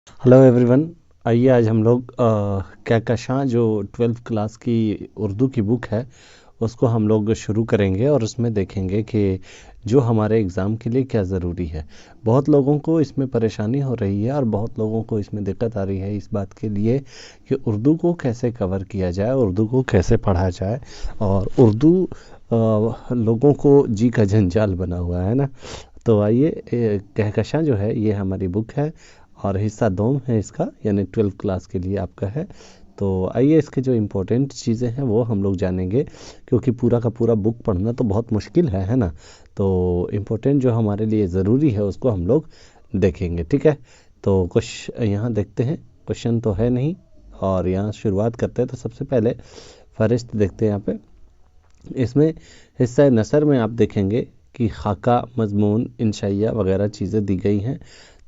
Hello everyone. आइए आज हम लोग कहकशां जो 12th क्लास की उर्दू की बुक है उसको हम लोग शुरू करेंगे और उसमें देखेंगे कि जो हमारे एग्ज़ाम के लिए क्या ज़रूरी है। बहुत लोगों को इसमें परेशानी हो रही है और बहुत लोगों को इसमें दिक्कत आ रही है इस बात के लिए कि उर्दू को कैसे कवर किया जाए, उर्दू को कैसे पढ़ा जाए। और उर्दू लोगों को जी का जंजाल बना हुआ है ना। तो आइए, कहकशां जो है ये हमारी बुक है और हिस्सा दोम है इसका, यानी 12th क्लास के लिए आपका है। तो आइए इसके जो इम्पोर्टेंट चीज़ें हैं वो हम लोग जानेंगे, क्योंकि पूरा का पूरा बुक पढ़ना तो बहुत मुश्किल है ना। तो इम्पोर्टेंट जो हमारे लिए ज़रूरी है उसको हम लोग देखेंगे, ठीक है। तो कुछ यहाँ देखते हैं, क्वेश्चन तो है नहीं और यहाँ शुरुआत करते हैं। तो सबसे पहले फहरिस्त देखते हैं यहाँ पे। इसमें हिस्सा नसर में आप देखेंगे कि खाका, मजमून, इंशाइया वगैरह चीज़ें दी गई हैं।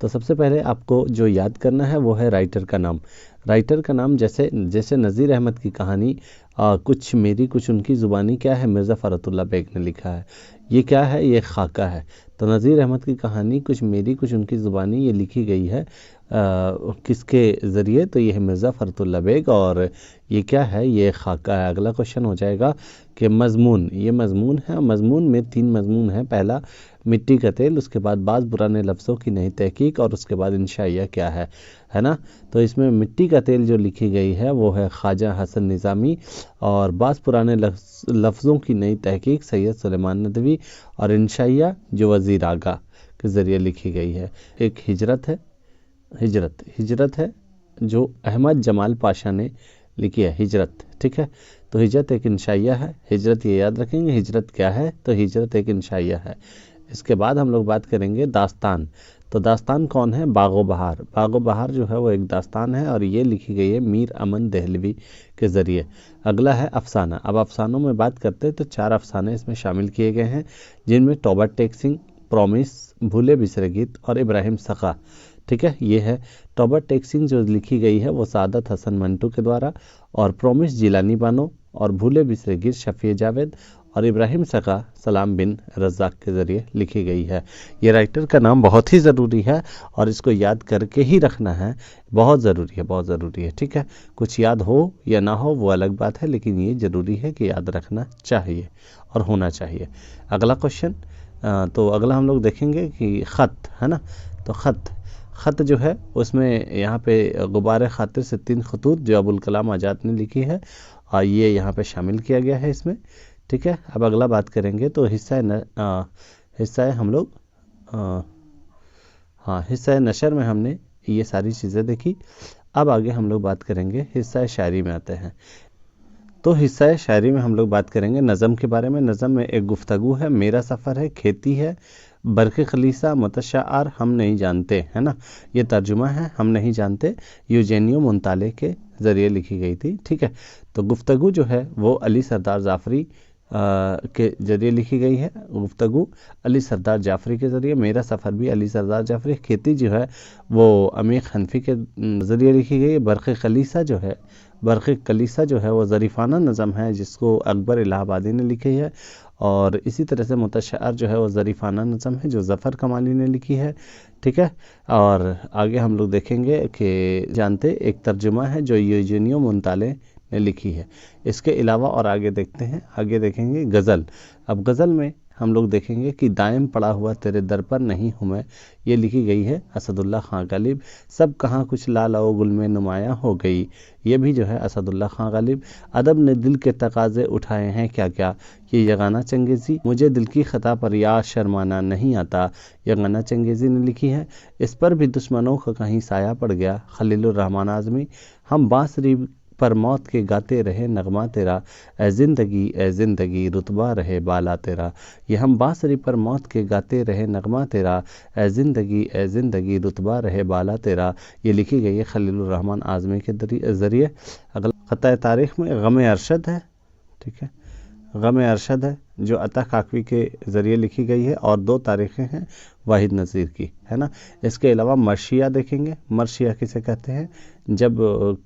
तो सबसे पहले आपको जो याद करना है वो है राइटर का नाम। राइटर का नाम जैसे जैसे नज़ीर अहमद की कहानी कुछ मेरी कुछ उनकी ज़ुबानी क्या है, मिर्ज़ा फ़रतुल्लाह बेग ने लिखा है। ये क्या है, ये खाका है। तो नज़ीर अहमद की कहानी कुछ मेरी कुछ उनकी ज़ुबानी ये लिखी गई है किसके ज़रिए, तो ये है मिर्ज़ा फ़रतुल्लाह बेग। और ये क्या है, ये खाका है। अगला क्वेश्चन हो जाएगा कि मज़मून, ये मज़मून है। मज़मून में 3 मज़मून हैं। पहला मिट्टी का तेल, उसके बाद बाज़ पुराने लफ्ज़ों की नई तहकीक और उसके बाद इंशाइया क्या है ना। तो इसमें मिट्टी का तेल जो लिखी गई है वो है ख्वाजा हसन निज़ामी, और बाज़ पुराने लफ्ज़ों की नई तहकीक सैयद सुलेमान नदवी, और इंशाइया जो वज़ीर आगा के ज़रिए लिखी गई है। एक हिजरत है, हिजरत है जो अहमद जमाल पाशा ने लिखी है, हिजरत, ठीक है। तो हिजरत एक इंशाइया है। हिजरत ये याद रखेंगे, हिजरत क्या है, तो हिजरत एक इंशाइया है। इसके बाद हम लोग बात करेंगे दास्तान। तो दास्तान कौन है, बागो बहार। बागो बहार जो है वो एक दास्तान है और ये लिखी गई है मीर अमन दहलवी के ज़रिए। अगला है अफसाना। अब अफसानों में बात करते हैं तो 4 अफसाने इसमें शामिल किए गए हैं, जिनमें तौबा टेक सिंह, प्रॉमिस, भूले बिसरे गीत और इब्राहिम सखा, ठीक है। ये है तौबा टेक सिंह जो लिखी गई है वो सादत हसन मंटू के द्वारा, और प्रॉमिस जिलानी बानो, और भूले बिसरे गिर शफ़ी जावेद, और इब्राहिम सका सलाम बिन रज़ाक के ज़रिए लिखी गई है। ये राइटर का नाम बहुत ही ज़रूरी है और इसको याद करके ही रखना है, बहुत ज़रूरी है, बहुत ज़रूरी है, ठीक है। कुछ याद हो या ना हो वो अलग बात है, लेकिन ये ज़रूरी है कि याद रखना चाहिए और होना चाहिए। अगला क्वेश्चन, तो अगला हम लोग देखेंगे कि ख़त है ना। तो ख़त जो है उसमें यहाँ पे गुबार खातिर से 3 खतूत जो अबुल कलाम आज़ाद ने लिखी है, और ये यहाँ पे शामिल किया गया है इसमें, ठीक है। अब अगला बात करेंगे तो हिस्सा है हम लोग हाँ, हिस्सा नशर में हमने ये सारी चीज़ें देखी। अब आगे हम लोग बात करेंगे हिस्सा शायरी में आते हैं। तो हिस्सा शायरी में हम लोग बात करेंगे नज़म के बारे में। नज़म में एक गुफ्तगू है, मेरा सफ़र है, खेती है, बरक़ खलीसा, मुतशाअर हम नहीं जानते, है ना। ये तर्जुमा है, हम नहीं जानते, यूजेनियो मुंताले के ज़रिए लिखी गई थी, ठीक है। तो गुफ्तगू जो है वो अली सरदार जाफ़री के ज़रिए लिखी गई है। गुफ्तगू अली सरदार जाफ़री के ज़रिए। मेरा सफ़र भी अली सरदार जाफ़री। खेती जो है वो अमीर हनफी के ज़रिए लिखी गई है। बरक़ कलीसा जो है वो ज़रीफ़ाना नज़म है जिसको अकबर इलाहाबादी ने लिखी है। और इसी तरह से मुतशाअर जो है वो ज़रीफ़ाना नज़म है जो ज़फ़र कमाली ने लिखी है, ठीक है। और आगे हम लोग देखेंगे कि जानते एक तर्जुमा है जो यूजेनियो मुंताले ने लिखी है। इसके अलावा और आगे देखते हैं, आगे देखेंगे गज़ल। अब गज़ल में हम लोग देखेंगे कि दायम पड़ा हुआ तेरे दर पर नहीं हूँ मैं, ये लिखी गई है असदुल्ला खां गालिब। सब कहाँ कुछ लाल और गुल में नुमायाँ हो गई, ये भी जो है असदुल्ला खां गालिब। अदब ने दिल के तकाजे उठाए हैं क्या क्या, ये यगाना चंगेज़ी। मुझे दिल की ख़ता पर या शर्माना नहीं आता, यगाना चंगेज़ी ने लिखी है। इस पर भी दुश्मनों का कहीं साया पड़ गया, खलीलुर रहमान आज़मी। हम बांसुरी पर मौत के गाते रहे नगमा तेरा, ए ज़िंदगी रुतबा रहे बाला तेरा। ये हम बांसुरी पर मौत के गाते रहे नगमा तेरा, ए ज़िंदगी रुतबा रहे बाला तेरा, ये लिखी गई है खलीलुर रहमान आज़मी के ज़रिए। अगला ख़ताए तारीख़ में गम अरशद है, ठीक है। गम अरशद है जो अता काकवी के ज़रिए लिखी गई है, और 2 तारीख़ें हैं वाहिद नज़ीर की, है ना। इसके अलावा मर्शिया देखेंगे। मर्शिया किसे कहते हैं, जब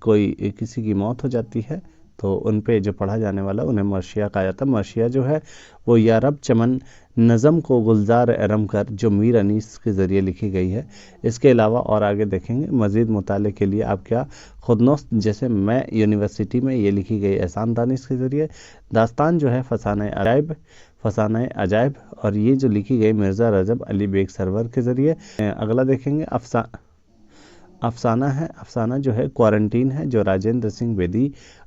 कोई किसी की मौत हो जाती है तो उन पे जो पढ़ा जाने वाला उन्हें मर्शिया कहा जाता है। मर्शिया जो है वो यारब चमन नज़म को गुलजार एरम कर जो मीर अनीस के ज़रिए लिखी गई है। इसके अलावा और आगे देखेंगे मज़ीद मुताले के लिए आप क्या खुदनोस्त जैसे मैं यूनिवर्सिटी में ये लिखी गई एहसान दानिश के ज़रिए। दास्तान जो है फसाना अजायब और ये जो लिखी गई मिर्ज़ा रजब अली बेग सरवर के ज़रिए। अगला देखेंगे अफसाना है। अफसाना जो है क्वारंटीन है जो राजेंद्र सिंह बेदी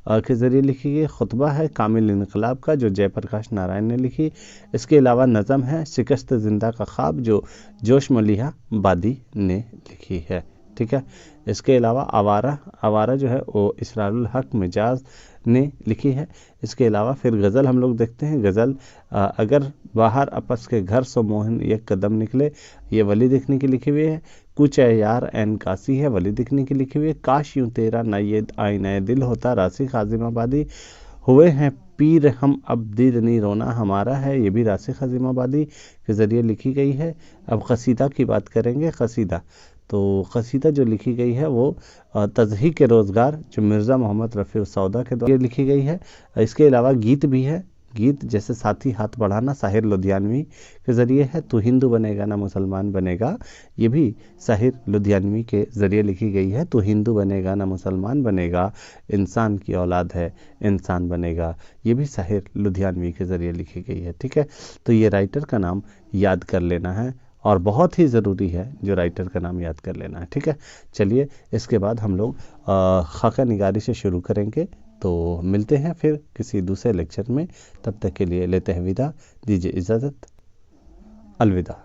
के ज़रिए लिखी गई। खुतबा है कामिल इनकलाब का जो जयप्रकाश नारायण ने लिखी। इसके अलावा नज़म है शिकस्त ज़िंदा का ख्वाब जो जोश मलिहा बादी ने लिखी है। ठीक है। इसके अलावा आवारा जो है वो इसरारुल हक मिजाज ने लिखी है। इसके अलावा फिर गज़ल हम लोग देखते हैं। गज़ल अगर बाहर आपस के घर सो मोहन एक कदम निकले, ये वली दिखने की लिखी हुई है। कुछ है यार एन कासी है, वली दिखने की लिखी हुई है। काश यूं तेरा नए आईना दिल होता, राशि खाजिमाबादी। हुए हैं पीर हम अब दीद नहीं रोना हमारा है, ये भी राशि खाजिमाबादी के ज़रिए लिखी गई है। अब कसीदा की बात करेंगे। कसीदा तो कसीदा जो लिखी गई है वो तज़हीक रोज़गार जो मिर्ज़ा मोहम्मद रफ़ी सौदा के द्वारा लिखी गई है। इसके अलावा गीत भी है। गीत जैसे साथी हाथ बढ़ाना साहिर लुधियानवी के ज़रिए है। तू हिंदू बनेगा ना मुसलमान बनेगा, ये भी साहिर लुधियानवी के ज़रिए लिखी गई है। तू हिंदू बनेगा ना मुसलमान बनेगा, इंसान की औलाद है इंसान बनेगा, ये भी साहिर लुधियानवी के ज़रिए लिखी गई है। ठीक है। तो ये राइटर का नाम याद कर लेना है और बहुत ही ज़रूरी है जो राइटर का नाम याद कर लेना है। ठीक है। चलिए इसके बाद हम लोग खाका निगारी से शुरू करेंगे। तो मिलते हैं फिर किसी दूसरे लेक्चर में। तब तक के लिए लेते हैं विदा, दीजिए इजाज़त, अलविदा।